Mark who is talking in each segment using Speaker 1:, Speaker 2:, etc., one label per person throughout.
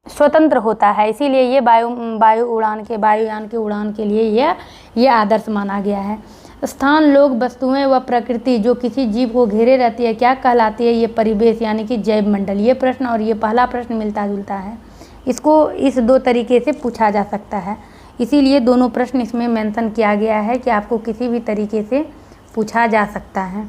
Speaker 1: स्वतंत्र होता है, इसीलिए ये वायुयान के उड़ान के लिए ये आदर्श माना गया है। स्थान, लोग, वस्तुएं व प्रकृति जो किसी जीव को घेरे रहती है क्या कहलाती है? ये परिवेश यानी कि जैव मंडल। ये प्रश्न और ये पहला प्रश्न मिलता जुलता है, इसको इस 2 तरीके से पूछा जा सकता है, इसीलिए दोनों प्रश्न इसमें मेंशन किया गया है कि आपको किसी भी तरीके से पूछा जा सकता है।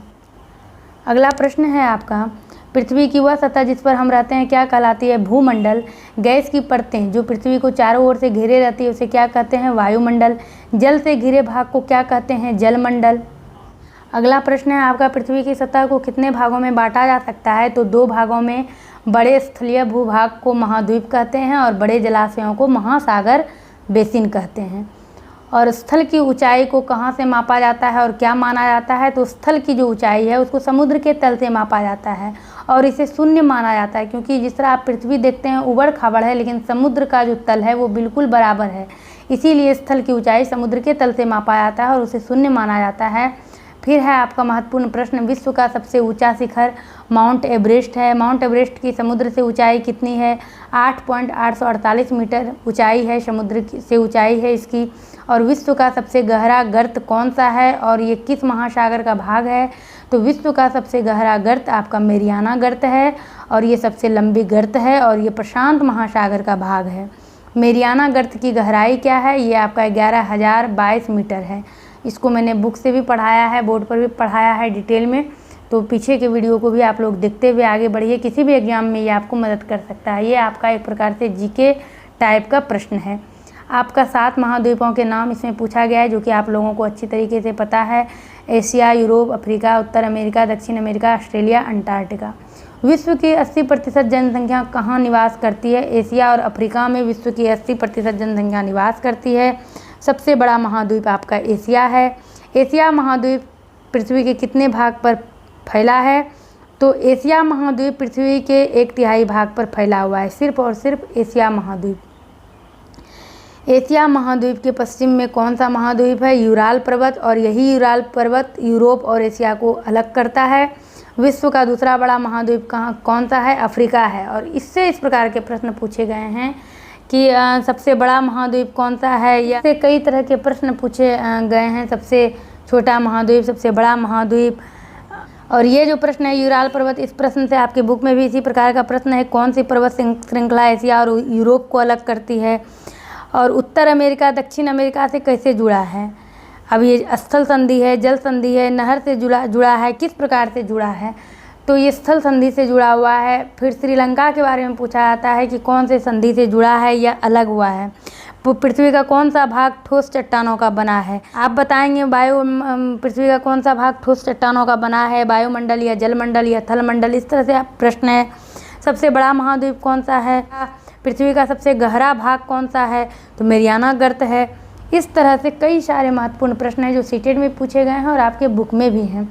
Speaker 1: अगला प्रश्न है आपका, पृथ्वी की वह सतह जिस पर हम रहते हैं क्या कहलाती है? भूमंडल। गैस की परतें जो पृथ्वी को चारों ओर से घेरे रहती है उसे क्या कहते हैं? वायुमंडल। जल से घिरे भाग को क्या कहते हैं? जलमंडल। अगला प्रश्न है आपका, पृथ्वी की सतह को कितने भागों में बांटा जा सकता है? तो 2 भागों में। बड़े स्थलीय भूभाग को महाद्वीप कहते हैं और बड़े जलाशयों को महासागर बेसिन कहते हैं। और स्थल की ऊंचाई को कहाँ से मापा जाता है और क्या माना जाता है? तो स्थल की जो ऊंचाई है उसको समुद्र के तल से मापा जाता है और इसे शून्य माना जाता है, क्योंकि जिस तरह आप पृथ्वी देखते हैं उबड़ खाबड़ है, लेकिन समुद्र का जो तल है वो बिल्कुल बराबर है, इसीलिए स्थल की ऊंचाई समुद्र के तल से मापा जाता है और उसे शून्य माना जाता है। फिर है आपका महत्वपूर्ण प्रश्न, विश्व का सबसे ऊंचा शिखर माउंट एवरेस्ट है। माउंट एवरेस्ट की समुद्र से ऊंचाई कितनी है? 8.848 मीटर ऊंचाई है, समुद्र से ऊंचाई है इसकी। और विश्व का सबसे गहरा गर्त कौन सा है और ये किस महासागर का भाग है? तो विश्व का सबसे गहरा गर्त आपका मेरियाना गर्त है और ये सबसे लंबी गर्त है और ये प्रशांत महासागर का भाग है। मेरियाना गर्त की गहराई क्या है? ये आपका 11,022 मीटर है। इसको मैंने बुक से भी पढ़ाया है, बोर्ड पर भी पढ़ाया है डिटेल में, तो पीछे के वीडियो को भी आप लोग देखते हुए आगे बढ़िए, किसी भी एग्जाम में ये आपको मदद कर सकता है। ये आपका एक प्रकार से जीके टाइप का प्रश्न है। आपका 7 महाद्वीपों के नाम इसमें पूछा गया है जो कि आप लोगों को अच्छी तरीके से पता है। एशिया, यूरोप, अफ्रीका, उत्तर अमेरिका, दक्षिण अमेरिका, ऑस्ट्रेलिया, अंटार्कटिका। विश्व की 80% जनसंख्या कहाँ निवास करती है? एशिया और अफ्रीका में विश्व की 80% जनसंख्या निवास करती है। सबसे बड़ा महाद्वीप आपका एशिया है। एशिया महाद्वीप पृथ्वी के कितने भाग पर फैला है? तो एशिया महाद्वीप पृथ्वी के 1/3 भाग पर फैला हुआ है, सिर्फ और सिर्फ एशिया महाद्वीप। एशिया महाद्वीप के पश्चिम में कौन सा महाद्वीप है? यूराल पर्वत, और यही यूराल पर्वत यूरोप और एशिया को अलग करता है। विश्व का दूसरा बड़ा महाद्वीप कौन सा है? अफ्रीका है। और इससे इस प्रकार के प्रश्न पूछे गए हैं कि सबसे बड़ा महाद्वीप कौन सा है, या से कई तरह के प्रश्न पूछे गए हैं, सबसे छोटा महाद्वीप, सबसे बड़ा महाद्वीप। और ये जो प्रश्न है यूराल पर्वत, इस प्रश्न से आपके बुक में भी इसी प्रकार का प्रश्न है, कौन सी पर्वत श्रृंखला एशिया और यूरोप को अलग करती है? और उत्तर अमेरिका दक्षिण अमेरिका से कैसे जुड़ा है? अब ये स्थल संधि है, जल संधि है, नहर से जुड़ा है, किस प्रकार से जुड़ा है? तो ये स्थल संधि से जुड़ा हुआ है। फिर श्रीलंका के बारे में पूछा जाता है कि कौन से संधि से जुड़ा है या अलग हुआ है। पृथ्वी का कौन सा भाग ठोस चट्टानों का बना है? आप बताएंगे पृथ्वी का कौन सा भाग ठोस चट्टानों का बना है? वायुमंडल या जलमंडल या थलमंडल? इस तरह से आप प्रश्न है। सबसे बड़ा महाद्वीप कौन सा है? पृथ्वी का सबसे गहरा भाग कौन सा है? तो मेरियाना गर्त है। इस तरह से कई सारे महत्वपूर्ण प्रश्न हैं जो सीटेट में पूछे गए हैं और आपके बुक में भी हैं।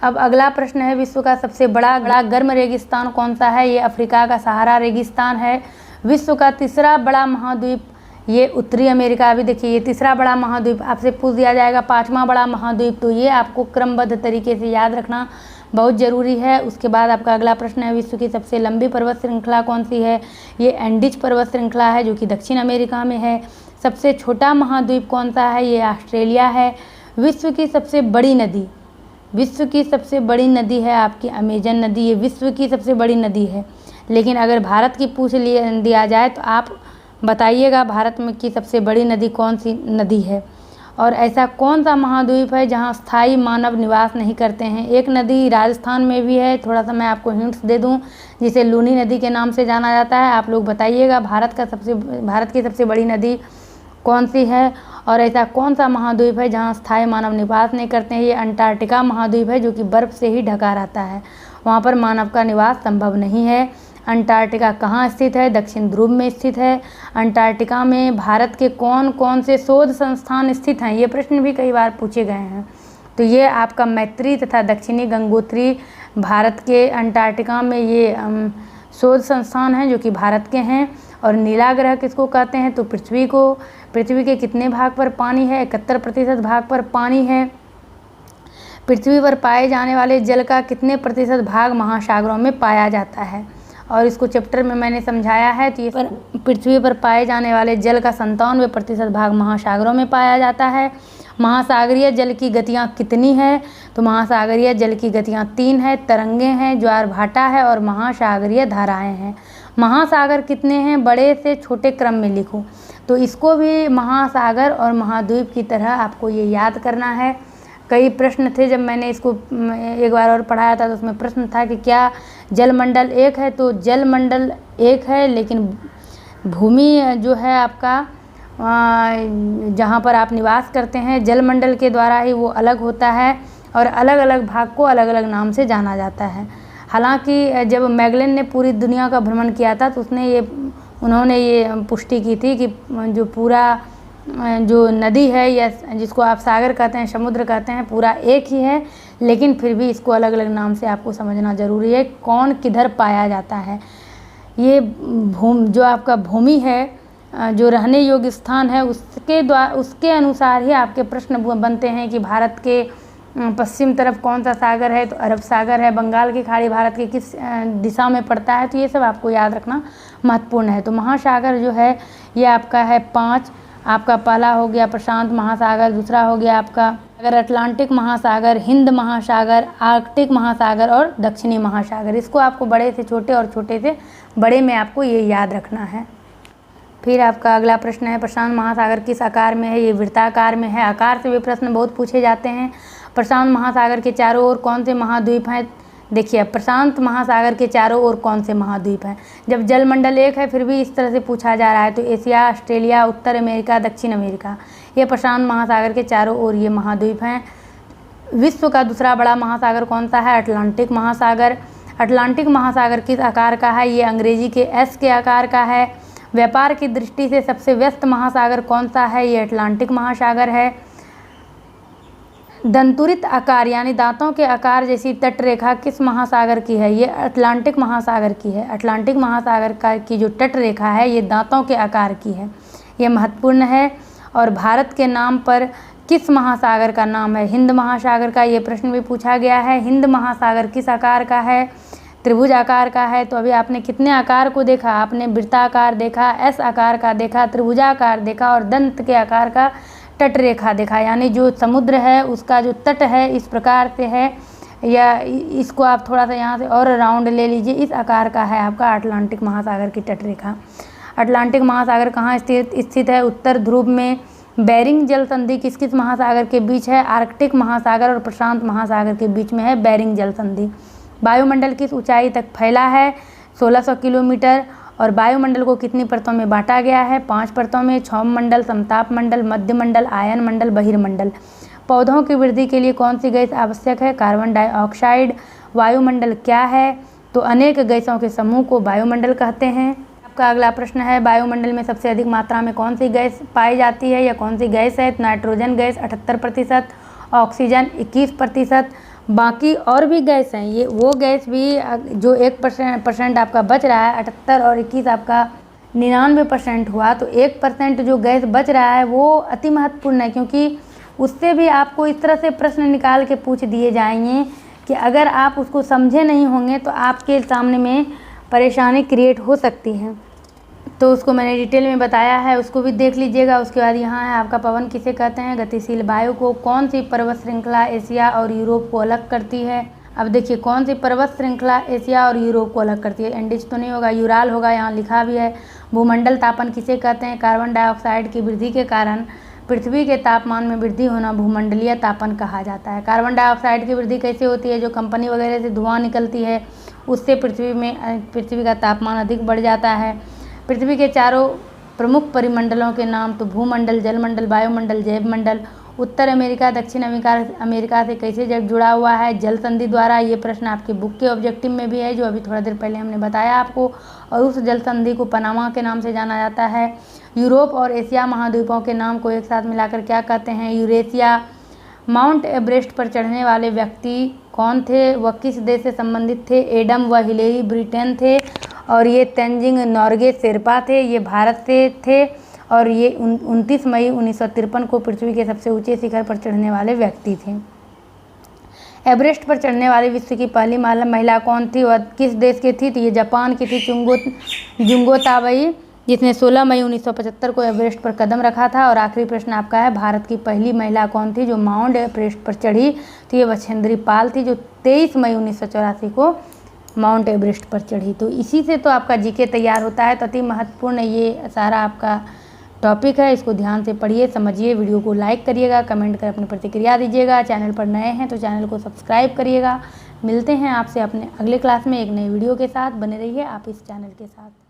Speaker 1: अब अगला प्रश्न है, विश्व का सबसे बड़ा गर्म रेगिस्तान कौन सा है? ये अफ्रीका का सहारा रेगिस्तान है। विश्व का तीसरा बड़ा महाद्वीप ये उत्तरी अमेरिका। अभी देखिए ये तीसरा बड़ा महाद्वीप आपसे पूछ दिया जाएगा, 5वां बड़ा महाद्वीप, तो ये आपको क्रमबद्ध तरीके से याद रखना बहुत ज़रूरी है। उसके बाद आपका अगला प्रश्न है, विश्व की सबसे लंबी पर्वत श्रृंखला कौन सी है? ये एंडीज पर्वत श्रृंखला है जो कि दक्षिण अमेरिका में है। सबसे छोटा महाद्वीप कौन सा है? ये ऑस्ट्रेलिया है। विश्व की सबसे बड़ी नदी है आपकी अमेजन नदी, ये विश्व की सबसे बड़ी नदी है। लेकिन अगर भारत की पूछ दिया जाए तो आप बताइएगा भारत में की सबसे बड़ी नदी कौन सी नदी है? और ऐसा कौन सा महाद्वीप है जहां स्थायी मानव निवास नहीं करते हैं? एक नदी राजस्थान में भी है, थोड़ा सा मैं आपको हिंट्स दे दूं, जिसे लूनी नदी के नाम से जाना जाता है। आप लोग बताइएगा भारत की सबसे बड़ी नदी कौन सी है? और ऐसा कौन सा महाद्वीप है जहां स्थायी मानव निवास नहीं करते हैं? ये अंटार्कटिका महाद्वीप है जो कि बर्फ़ से ही ढका रहता है, वहाँ पर मानव का निवास संभव नहीं है। अंटार्कटिका कहाँ स्थित है? दक्षिण ध्रुव में स्थित है। अंटार्कटिका में भारत के कौन कौन से शोध संस्थान स्थित हैं? ये प्रश्न भी कई बार पूछे गए हैं। तो ये आपका मैत्री तथा दक्षिणी गंगोत्री भारत के अंटार्कटिका में ये शोध संस्थान हैं जो कि भारत के हैं। और नीला ग्रह किसको कहते हैं? तो पृथ्वी को। पृथ्वी के कितने भाग पर पानी है? 71% भाग पर पानी है। पृथ्वी पर पाए जाने वाले जल का कितने प्रतिशत भाग महासागरों में पाया जाता है? और इसको चैप्टर में मैंने समझाया है। तो ये पृथ्वी पर पाए जाने वाले जल का 97% भाग महासागरों में पाया जाता है। महासागरीय जल की गतियाँ कितनी है? तो महासागरीय जल की गतियाँ 3 है, तरंगे हैं, ज्वार भाटा है और महासागरीय धाराएं हैं। महासागर कितने हैं? बड़े से छोटे क्रम में लिखो। तो इसको भी महासागर और महाद्वीप की तरह आपको ये याद करना है। कई प्रश्न थे, जब मैंने इसको एक बार और पढ़ाया था तो उसमें प्रश्न था कि क्या जलमंडल एक है? तो जलमंडल एक है, लेकिन भूमि जो है आपका जहाँ पर आप निवास करते हैं जलमंडल के द्वारा ही वो अलग होता है और अलग अलग भाग को अलग अलग नाम से जाना जाता है। हालांकि जब मैगेलन ने पूरी दुनिया का भ्रमण किया था तो उन्होंने ये पुष्टि की थी कि जो पूरा जो नदी है या जिसको आप सागर कहते हैं, समुद्र कहते हैं, पूरा एक ही है, लेकिन फिर भी इसको अलग अलग नाम से आपको समझना ज़रूरी है। कौन किधर पाया जाता है, ये जो आपका भूमि है, जो रहने योग्य स्थान है, उसके अनुसार ही आपके प्रश्न बनते हैं कि भारत के पश्चिम तरफ कौन सा सागर है? तो अरब सागर है। बंगाल की खाड़ी भारत के किस दिशा में पड़ता है? तो ये सब आपको याद रखना महत्वपूर्ण है। तो महासागर जो है ये आपका है 5। आपका पहला हो गया प्रशांत महासागर, दूसरा हो गया आपका अगर अटलांटिक महासागर, हिंद महासागर, आर्कटिक महासागर और दक्षिणी महासागर। इसको आपको बड़े से छोटे और छोटे से बड़े में आपको ये याद रखना है। फिर आपका अगला प्रश्न है प्रशांत महासागर किस आकार में है? ये वृत्ताकार में है। आकार से भी प्रश्न बहुत पूछे जाते हैं। प्रशांत महासागर के चारों ओर कौन से महाद्वीप हैं? देखिए, प्रशांत महासागर के चारों ओर कौन से महाद्वीप हैं? जब जलमंडल एक है फिर भी इस तरह से पूछा जा रहा है तो एशिया, ऑस्ट्रेलिया, उत्तर अमेरिका, दक्षिण अमेरिका, ये प्रशांत महासागर के चारों ओर ये महाद्वीप हैं। विश्व का दूसरा बड़ा महासागर कौन सा है? अटलांटिक महासागर। अटलांटिक महासागर किस आकार का है? ये अंग्रेजी के एस के आकार का है। व्यापार की दृष्टि से सबसे व्यस्त महासागर कौन सा है? ये अटलांटिक महासागर है। दंतुरित आकार यानी दांतों के आकार जैसी तटरेखा किस महासागर की है? ये अटलांटिक महासागर की है। अटलांटिक महासागर की जो तटरेखा है ये दांतों के आकार की है, ये महत्वपूर्ण है। और भारत के नाम पर किस महासागर का नाम है? हिंद महासागर का। ये प्रश्न भी पूछा गया है। हिंद महासागर किस आकार का है? त्रिभुज आकार का है। तो अभी आपने कितने आकार को देखा? आपने वृत्ताकार देखा, एस आकार का देखा, त्रिभुजाकार देखा और दंत के आकार का तट रेखा देखा। यानी जो समुद्र है उसका जो तट है इस प्रकार से है, या इसको आप थोड़ा सा यहाँ से और राउंड ले लीजिए, इस आकार का है आपका अटलांटिक महासागर की तट रेखा। अटलांटिक महासागर कहाँ स्थित है? उत्तर ध्रुव में। बेरिंग जल संधि किस किस महासागर के बीच है? आर्कटिक महासागर और प्रशांत महासागर के बीच में है बेरिंग जल संधि। वायुमंडल किस ऊंचाई तक फैला है? 1600 किलोमीटर। और वायुमंडल को कितनी परतों में बांटा गया है? 5 परतों में। क्षौम मंडल, समताप मंडल, मध्य मंडल, आयन मंडल, बहिर्मंडल। पौधों की वृद्धि के लिए कौन सी गैस आवश्यक है? Carbon dioxide. वायुमंडल क्या है? तो अनेक गैसों के समूह को वायुमंडल कहते हैं। आपका अगला प्रश्न है वायुमंडल में सबसे अधिक मात्रा में कौन सी गैस पाई जाती है या कौन सी गैस है? नाइट्रोजन गैस 78%, ऑक्सीजन 21%, बाकी और भी गैस हैं। ये वो गैस भी जो 1% आपका बच रहा है, 78 और 21 आपका 99% हुआ, तो 1% जो गैस बच रहा है वो अति महत्वपूर्ण है, क्योंकि उससे भी आपको इस तरह से प्रश्न निकाल के पूछ दिए जाएंगे कि अगर आप उसको समझे नहीं होंगे तो आपके सामने में परेशानी क्रिएट हो सकती है। तो उसको मैंने डिटेल में बताया है, उसको भी देख लीजिएगा। उसके बाद यहाँ है आपका पवन किसे कहते हैं? गतिशील वायु को। कौन सी पर्वत श्रृंखला एशिया और यूरोप को अलग करती है? अब देखिए, कौन सी पर्वत श्रृंखला एशिया और यूरोप को अलग करती है? एंडीज तो नहीं होगा, यूराल होगा, यहाँ लिखा भी है। भूमंडल तापन किसे कहते हैं? कार्बन डाइऑक्साइड की वृद्धि के कारण पृथ्वी के तापमान में वृद्धि होना भूमंडलीय तापन कहा जाता है। कार्बन डाइऑक्साइड की वृद्धि कैसे होती है? जो कंपनी वगैरह से धुआं निकलती है उससे पृथ्वी का तापमान अधिक बढ़ जाता है। पृथ्वी के चारों प्रमुख परिमंडलों के नाम तो भूमंडल, जलमंडल, वायुमंडल, जैवमंडल। उत्तर अमेरिका दक्षिण अमेरिका से कैसे जुड़ा हुआ है? जल संधि द्वारा। ये प्रश्न आपके बुक के ऑब्जेक्टिव में भी है, जो अभी थोड़ा देर पहले हमने बताया आपको। और उस जल संधि को पनामा के नाम से जाना जाता है। यूरोप और एशिया महाद्वीपों के नाम को एक साथ मिलाकर क्या कहते हैं? यूरेशिया। माउंट एवरेस्ट पर चढ़ने वाले व्यक्ति कौन थे? वह किस देश से संबंधित थे? एडम व हिलेरी ब्रिटेन थे। और ये तेंजिंग नोर्गे शेरपा थे, ये भारत से थे। और ये 29 मई 1953 को पृथ्वी के सबसे ऊंचे शिखर पर चढ़ने वाले व्यक्ति थे। एवरेस्ट पर चढ़ने वाली विश्व की पहली महिला कौन थी और किस देश की थी? तो ये जापान की थी, जुंगो ताबई, जिसने 16 मई 1975 को एवरेस्ट पर कदम रखा था। और आखिरी प्रश्न आपका है, भारत की पहली महिला कौन थी जो माउंट एवरेस्ट पर चढ़ी? तो ये बछेंद्री पाल थी, जो 23 मई 1984 को माउंट एवरेस्ट पर चढ़ी। तो इसी से तो आपका जीके तैयार होता है। तो अति महत्वपूर्ण ये सारा आपका टॉपिक है, इसको ध्यान से पढ़िए, समझिए। वीडियो को लाइक करिएगा, कमेंट कर अपनी प्रतिक्रिया दीजिएगा। चैनल पर नए हैं तो चैनल को सब्सक्राइब करिएगा। मिलते हैं आपसे अपने अगले क्लास में एक नई वीडियो के साथ। बने रहिए आप इस चैनल के साथ।